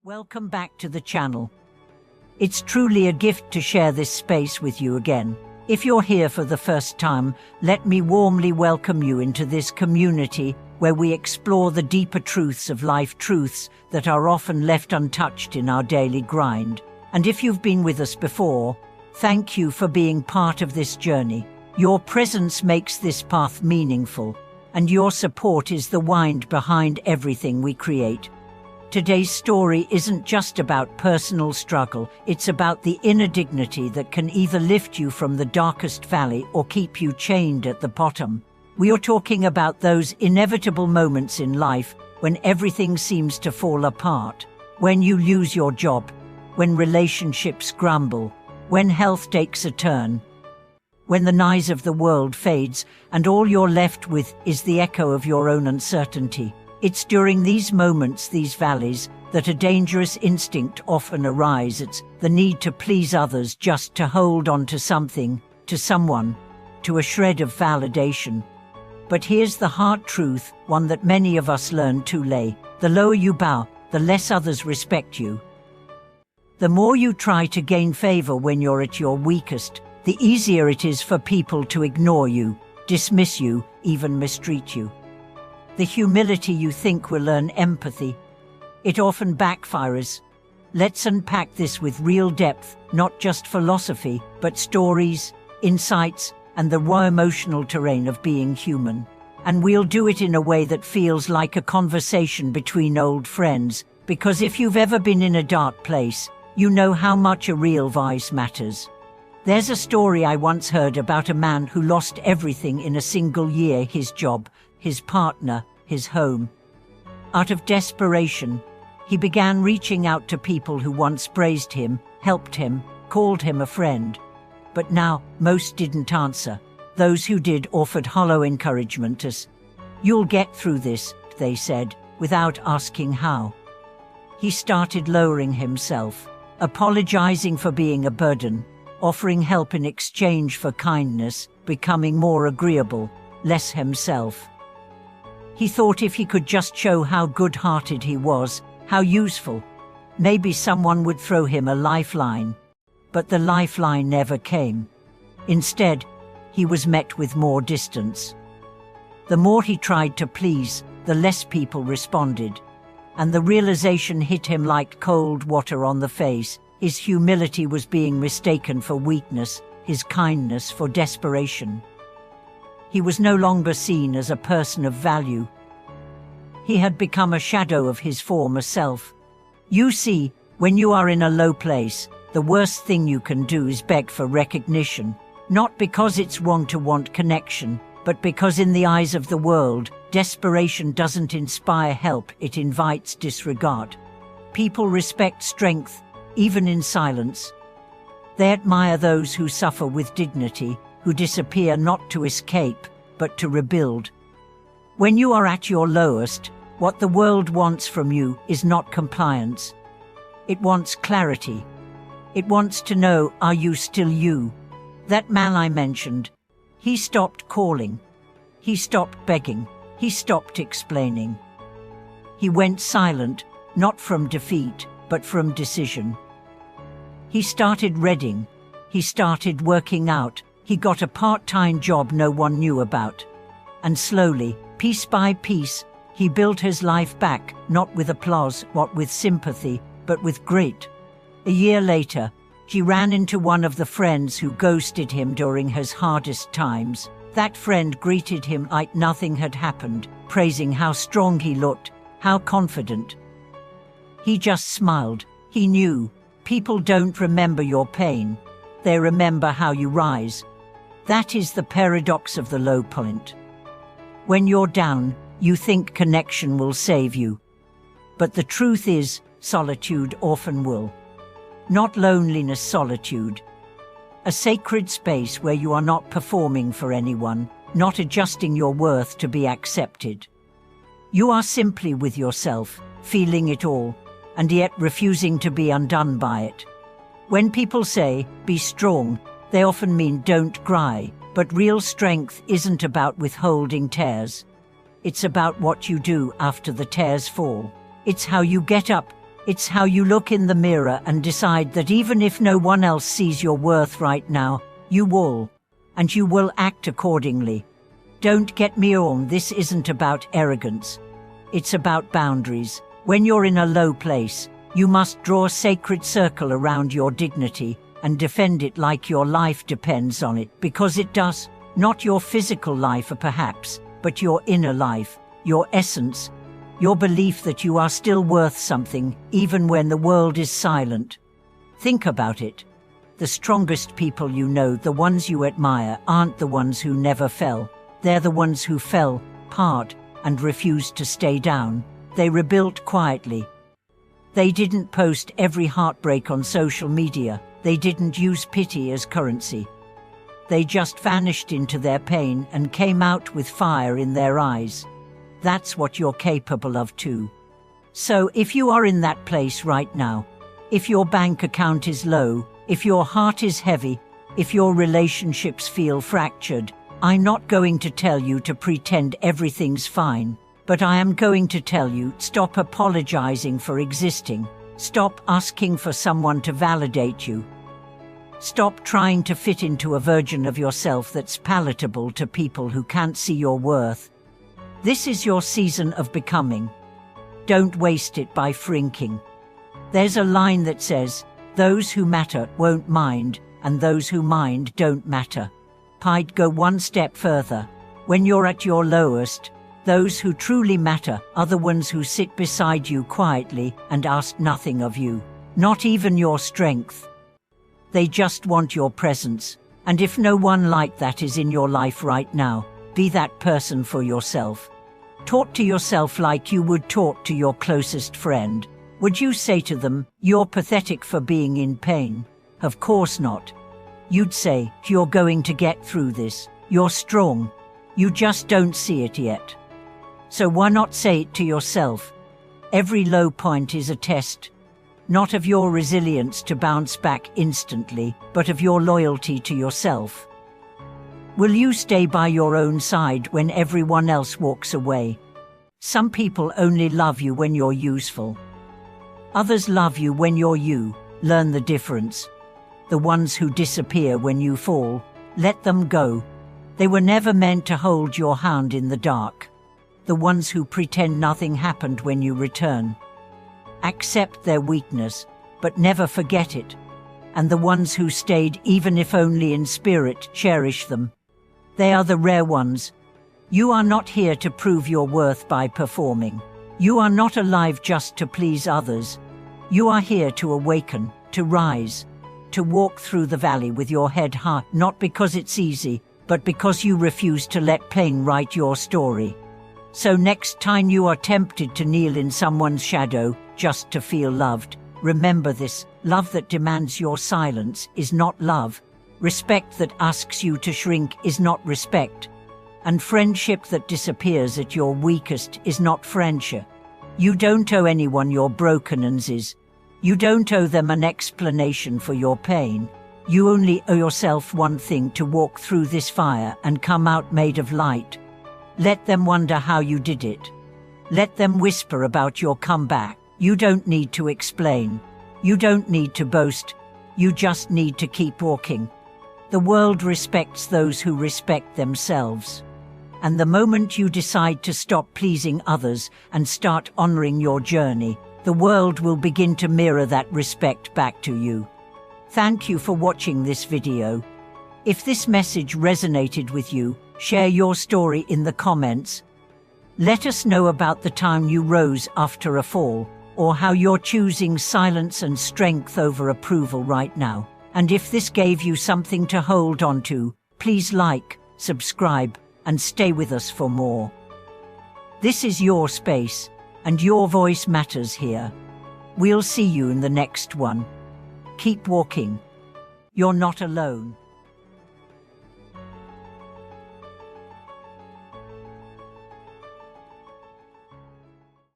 Welcome back to the channel. It's truly a gift to share this space with you again. If you're here for the first time, let me warmly welcome you into this community where we explore the deeper truths of life, truths that are often left untouched in our daily grind. And if you've been with us before, thank you for being part of this journey. Your presence makes this path meaningful, and your support is the wind behind everything we create. Today's story isn't just about personal struggle, it's about the inner dignity that can either lift you from the darkest valley or keep you chained at the bottom. We are talking about those inevitable moments in life when everything seems to fall apart, when you lose your job, when relationships crumble, when health takes a turn, when the noise of the world fades and all you're left with is the echo of your own uncertainty. It's during these moments, these valleys, that a dangerous instinct often arises. It's the need to please others, just to hold on to something, to someone, to a shred of validation. But here's the hard truth, one that many of us learn too late. The lower you bow, the less others respect you. The more you try to gain favor when you're at your weakest, the easier it is for people to ignore you, dismiss you, even mistreat you. The humility you think will earn empathy, it often backfires. Let's unpack this with real depth, not just philosophy, but stories, insights, and the raw emotional terrain of being human. And we'll do it in a way that feels like a conversation between old friends, because if you've ever been in a dark place, you know how much a real voice matters. There's a story I once heard about a man who lost everything in a single year: his job, his partner, his home. Out of desperation, he began reaching out to people who once praised him, helped him, called him a friend. But now, most didn't answer. Those who did offered hollow encouragement as, "You'll get through this," they said, without asking how. He started lowering himself, apologizing for being a burden, offering help in exchange for kindness, becoming more agreeable, less himself. He thought if he could just show how good-hearted he was, how useful, maybe someone would throw him a lifeline. But the lifeline never came. Instead, he was met with more distance. The more he tried to please, the less people responded. And the realization hit him like cold water on the face. His humility was being mistaken for weakness, his kindness for desperation. He was no longer seen as a person of value. He had become a shadow of his former self. You see, when you are in a low place, the worst thing you can do is beg for recognition, not because it's wrong to want connection, but because in the eyes of the world, desperation doesn't inspire help, it invites disregard. People respect strength, even in silence. They admire those who suffer with dignity, who disappear not to escape, but to rebuild. When you are at your lowest, what the world wants from you is not compliance. It wants clarity. It wants to know, are you still you? That man I mentioned, he stopped calling. He stopped begging. He stopped explaining. He went silent, not from defeat, but from decision. He started reading. He started working out. He got a part-time job no one knew about. And slowly, piece by piece, he built his life back, not with applause, not with sympathy, but with grit. A year later, he ran into one of the friends who ghosted him during his hardest times. That friend greeted him like nothing had happened, praising how strong he looked, how confident. He just smiled. He knew, people don't remember your pain. They remember how you rise. That is the paradox of the low point. When you're down, you think connection will save you. But the truth is, solitude often will. Not loneliness, solitude. A sacred space where you are not performing for anyone, not adjusting your worth to be accepted. You are simply with yourself, feeling it all, and yet refusing to be undone by it. When people say, be strong, they often mean don't cry, but real strength isn't about withholding tears. It's about what you do after the tears fall. It's how you get up, It's how you look in the mirror and decide that even if no one else sees your worth right now, you will. And you will act accordingly. Don't get me wrong, this isn't about arrogance. It's about boundaries. When you're in a low place, you must draw a sacred circle around your dignity and defend it like your life depends on it, because it does. Not your physical life, perhaps, but your inner life, your essence, your belief that you are still worth something, even when the world is silent. Think about it. The strongest people you know, the ones you admire, aren't the ones who never fell. They're the ones who fell hard and refused to stay down. They rebuilt quietly. They didn't post every heartbreak on social media. They didn't use pity as currency. They just vanished into their pain and came out with fire in their eyes. That's what you're capable of too. So if you are in that place right now, if your bank account is low, if your heart is heavy, if your relationships feel fractured, I'm not going to tell you to pretend everything's fine, but I am going to tell you, stop apologizing for existing. Stop asking for someone to validate you. Stop trying to fit into a version of yourself that's palatable to people who can't see your worth. This is your season of becoming. Don't waste it by shrinking. There's a line that says, those who matter won't mind, and those who mind don't matter. I'd go one step further. When you're at your lowest, those who truly matter are the ones who sit beside you quietly and ask nothing of you, not even your strength. They just want your presence, and if no one like that is in your life right now, be that person for yourself. Talk to yourself like you would talk to your closest friend. Would you say to them, you're pathetic for being in pain? Of course not. You'd say, you're going to get through this. You're strong. You just don't see it yet. So why not say it to yourself? Every low point is a test, not of your resilience to bounce back instantly, but of your loyalty to yourself. Will you stay by your own side when everyone else walks away? Some people only love you when you're useful. Others love you when you're you. Learn the difference. The ones who disappear when you fall, let them go. They were never meant to hold your hand in the dark. The ones who pretend nothing happened when you return. Accept their weakness, but never forget it. And the ones who stayed, even if only in spirit, cherish them. They are the rare ones. You are not here to prove your worth by performing. You are not alive just to please others. You are here to awaken, to rise, to walk through the valley with your head high, not because it's easy, but because you refuse to let pain write your story. So next time you are tempted to kneel in someone's shadow just to feel loved, remember this: love that demands your silence is not love. Respect that asks you to shrink is not respect. And friendship that disappears at your weakest is not friendship. You don't owe anyone your brokennesses. You don't owe them an explanation for your pain. You only owe yourself one thing: to walk through this fire and come out made of light. Let them wonder how you did it. Let them whisper about your comeback. You don't need to explain. You don't need to boast. You just need to keep walking. The world respects those who respect themselves. And the moment you decide to stop pleasing others and start honoring your journey, the world will begin to mirror that respect back to you. Thank you for watching this video. If this message resonated with you, share your story in the comments. Let us know about the time you rose after a fall, or how you're choosing silence and strength over approval right now. And if this gave you something to hold on to, please like, subscribe, and stay with us for more. This is your space, and your voice matters here. We'll see you in the next one. Keep walking. You're not alone.